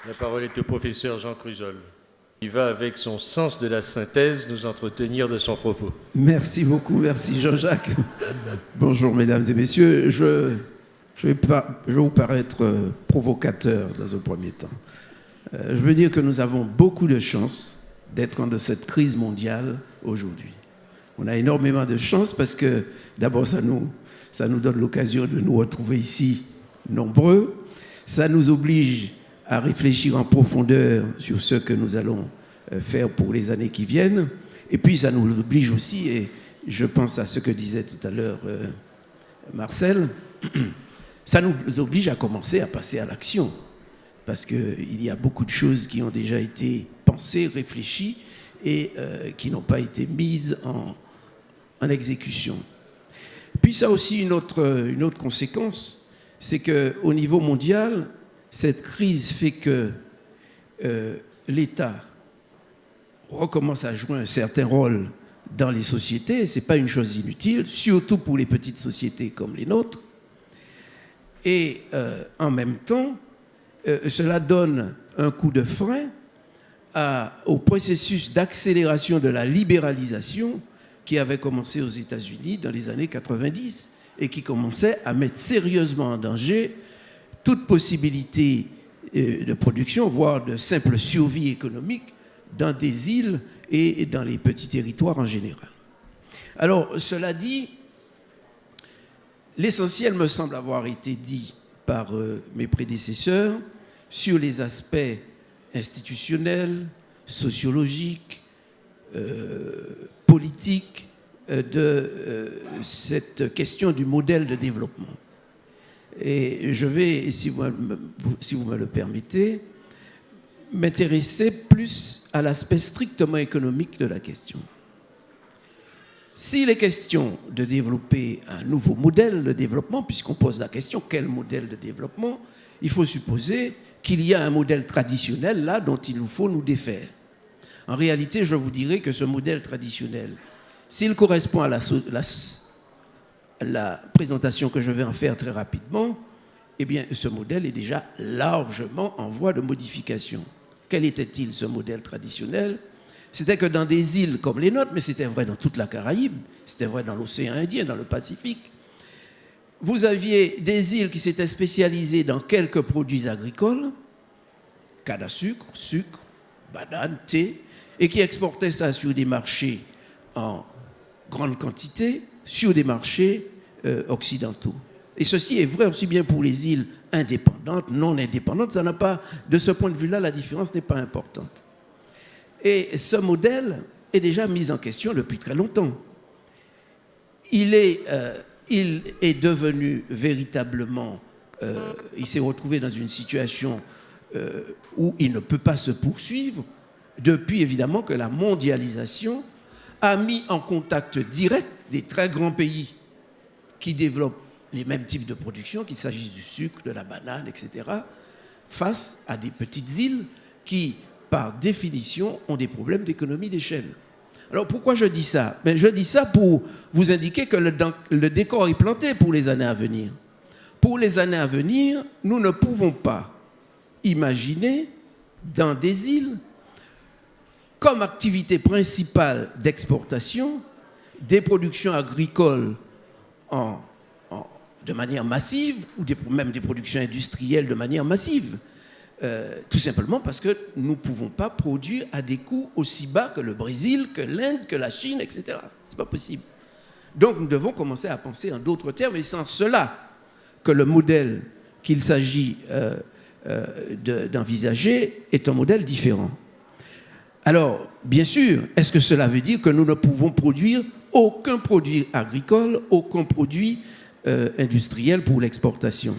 La parole est au professeur Jean Chrysol. Il va, avec son sens de la synthèse, nous entretenir de son propos. Merci beaucoup, merci Jean-Jacques. Bonjour mesdames et messieurs. Je vais vous paraître provocateur dans un premier temps. Je veux dire que nous avons beaucoup de chance d'être dans cette crise mondiale aujourd'hui. On a énormément de chance parce que d'abord ça nous donne l'occasion de nous retrouver ici nombreux. Ça nous oblige à réfléchir en profondeur sur ce que nous allons faire pour les années qui viennent. Et puis ça nous oblige aussi, et je pense à ce que disait tout à l'heure Marcel, ça nous oblige à commencer à passer à l'action. Parce qu'il y a beaucoup de choses qui ont déjà été pensées, réfléchies, et qui n'ont pas été mises en exécution. Puis ça a aussi une autre conséquence, c'est qu'au niveau mondial, cette crise fait que l'État recommence à jouer un certain rôle dans les sociétés. Ce n'est pas une chose inutile, surtout pour les petites sociétés comme les nôtres. Et en même temps, cela donne un coup de frein au processus d'accélération de la libéralisation qui avait commencé aux États-Unis dans les années 90 et qui commençait à mettre sérieusement en danger toute possibilité de production, voire de simple survie économique dans des îles et dans les petits territoires en général. Alors, cela dit, l'essentiel me semble avoir été dit par mes prédécesseurs sur les aspects institutionnels, sociologiques, politiques de cette question du modèle de développement. Et je vais, si vous me le permettez, m'intéresser plus à l'aspect strictement économique de la question. S'il est question de développer un nouveau modèle de développement, puisqu'on pose la question quel modèle de développement, il faut supposer qu'il y a un modèle traditionnel là dont il nous faut nous défaire. En réalité, je vous dirais que ce modèle traditionnel, s'il correspond à la présentation que je vais en faire très rapidement, eh bien, ce modèle est déjà largement en voie de modification. Quel était-il, ce modèle traditionnel? C'était que dans des îles comme les nôtres, mais c'était vrai dans toute la Caraïbe, c'était vrai dans l'océan Indien, dans le Pacifique, vous aviez des îles qui s'étaient spécialisées dans quelques produits agricoles, canne à sucre, sucre, banane, thé, et qui exportaient ça sur des marchés en grande quantité, sur des marchés occidentaux. Et ceci est vrai aussi bien pour les îles indépendantes, non indépendantes. Ça n'a pas, de ce point de vue-là, la différence n'est pas importante. Et ce modèle est déjà mis en question depuis très longtemps. Il est devenu véritablement, il s'est retrouvé dans une situation où il ne peut pas se poursuivre depuis évidemment que la mondialisation a mis en contact direct des très grands pays qui développent les mêmes types de production, qu'il s'agisse du sucre, de la banane, etc., face à des petites îles qui, par définition, ont des problèmes d'économie d'échelle. Alors pourquoi je dis ça? Je dis ça pour vous indiquer que le décor est planté pour les années à venir. Pour les années à venir, nous ne pouvons pas imaginer dans des îles comme activité principale d'exportation des productions agricoles de manière massive ou même des productions industrielles de manière massive. Tout simplement parce que nous ne pouvons pas produire à des coûts aussi bas que le Brésil, que l'Inde, que la Chine, etc. Ce n'est pas possible. Donc nous devons commencer à penser en d'autres termes, et c'est en cela que le modèle qu'il s'agit d'envisager est un modèle différent. Alors, bien sûr, est-ce que cela veut dire que nous ne pouvons produire aucun produit agricole, aucun produit industriel pour l'exportation?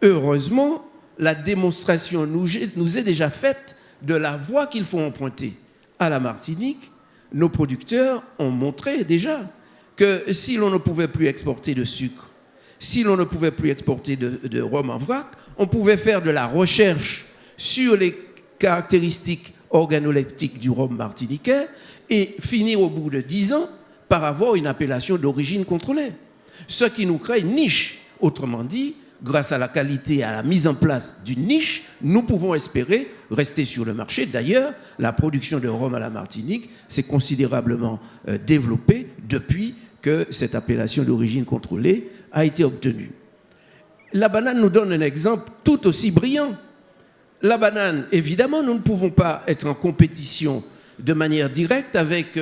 Heureusement, la démonstration nous est déjà faite de la voie qu'il faut emprunter. À la Martinique, nos producteurs ont montré déjà que si l'on ne pouvait plus exporter de sucre, si l'on ne pouvait plus exporter de rhum en vrac, on pouvait faire de la recherche sur les caractéristiques organoleptiques du rhum martiniquais et finir au bout de 10 ans par avoir une appellation d'origine contrôlée. Ce qui nous crée une niche, autrement dit, grâce à la qualité et à la mise en place d'une niche, nous pouvons espérer rester sur le marché. D'ailleurs, la production de rhum à la Martinique s'est considérablement développée depuis que cette appellation d'origine contrôlée a été obtenue. La banane nous donne un exemple tout aussi brillant. La banane, évidemment, nous ne pouvons pas être en compétition de manière directe avec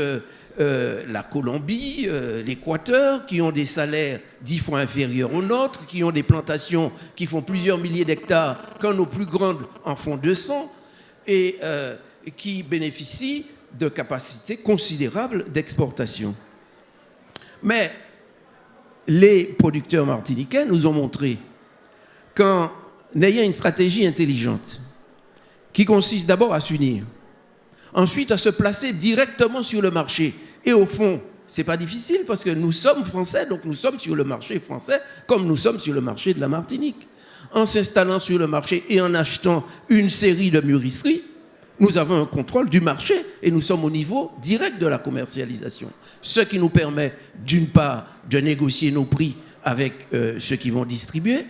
la Colombie, l'Équateur, qui ont des salaires 10 fois inférieurs aux nôtres, qui ont des plantations qui font plusieurs milliers d'hectares, quand nos plus grandes en font 200, et qui bénéficient de capacités considérables d'exportation. Mais les producteurs martiniquais nous ont montré qu'en ayant une stratégie intelligente, qui consiste d'abord à s'unir, ensuite à se placer directement sur le marché. Et au fond, ce n'est pas difficile parce que nous sommes français, donc nous sommes sur le marché français comme nous sommes sur le marché de la Martinique. En s'installant sur le marché et en achetant une série de mûrisseries, nous avons un contrôle du marché et nous sommes au niveau direct de la commercialisation. Ce qui nous permet, d'une part, de négocier nos prix avec ceux qui vont distribuer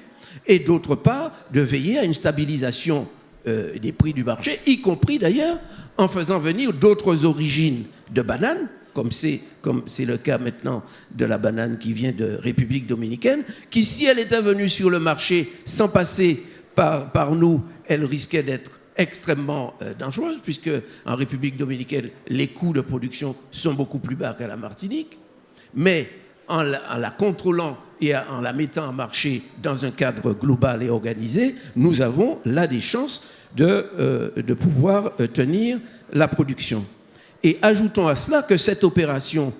et d'autre part, de veiller à une stabilisation des prix du marché, y compris d'ailleurs en faisant venir d'autres origines de bananes, comme c'est le cas maintenant de la banane qui vient de République dominicaine, qui, si elle était venue sur le marché sans passer par nous, elle risquait d'être extrêmement dangereuse, puisque en République dominicaine, les coûts de production sont beaucoup plus bas qu'à la Martinique. Mais en la contrôlant et en la mettant en marché dans un cadre global et organisé, nous avons là des chances de pouvoir tenir la production. Et ajoutons à cela que cette opération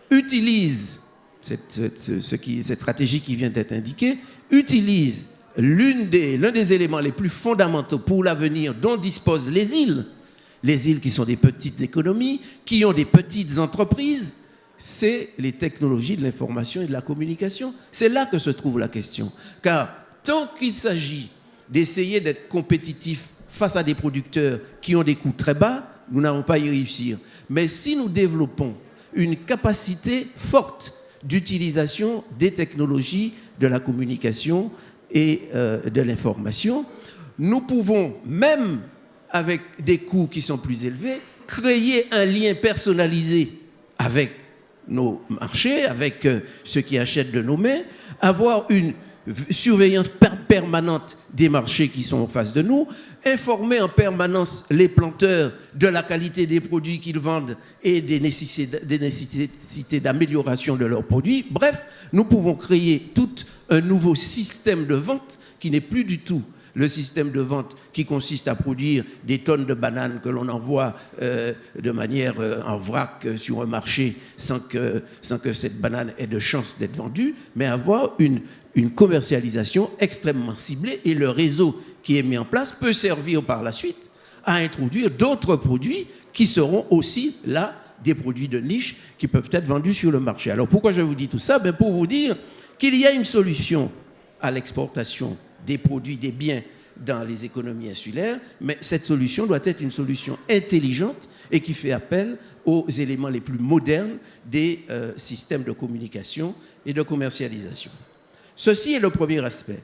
utilise, cette stratégie qui vient d'être indiquée, utilise l'un des éléments les plus fondamentaux pour l'avenir dont disposent les îles qui sont des petites économies, qui ont des petites entreprises, c'est les technologies de l'information et de la communication. C'est là que se trouve la question. Car tant qu'il s'agit d'essayer d'être compétitif face à des producteurs qui ont des coûts très bas, nous n'allons pas y réussir. Mais si nous développons une capacité forte d'utilisation des technologies de la communication et de l'information, nous pouvons, même avec des coûts qui sont plus élevés, créer un lien personnalisé avec nos marchés, avec ceux qui achètent de nos mains, avoir une surveillance permanente des marchés qui sont en face de nous, informer en permanence les planteurs de la qualité des produits qu'ils vendent et des nécessités d'amélioration de leurs produits. Bref, nous pouvons créer tout un nouveau système de vente qui n'est plus du tout le système de vente qui consiste à produire des tonnes de bananes que l'on envoie de manière en vrac sur un marché sans que cette banane ait de chance d'être vendue, mais avoir une commercialisation extrêmement ciblée, et le réseau qui est mis en place peut servir par la suite à introduire d'autres produits qui seront aussi là des produits de niche qui peuvent être vendus sur le marché. Alors pourquoi je vous dis tout ça? Pour vous dire qu'il y a une solution à l'exportation des produits, des biens dans les économies insulaires, mais cette solution doit être une solution intelligente et qui fait appel aux éléments les plus modernes des systèmes de communication et de commercialisation. Ceci est le premier aspect.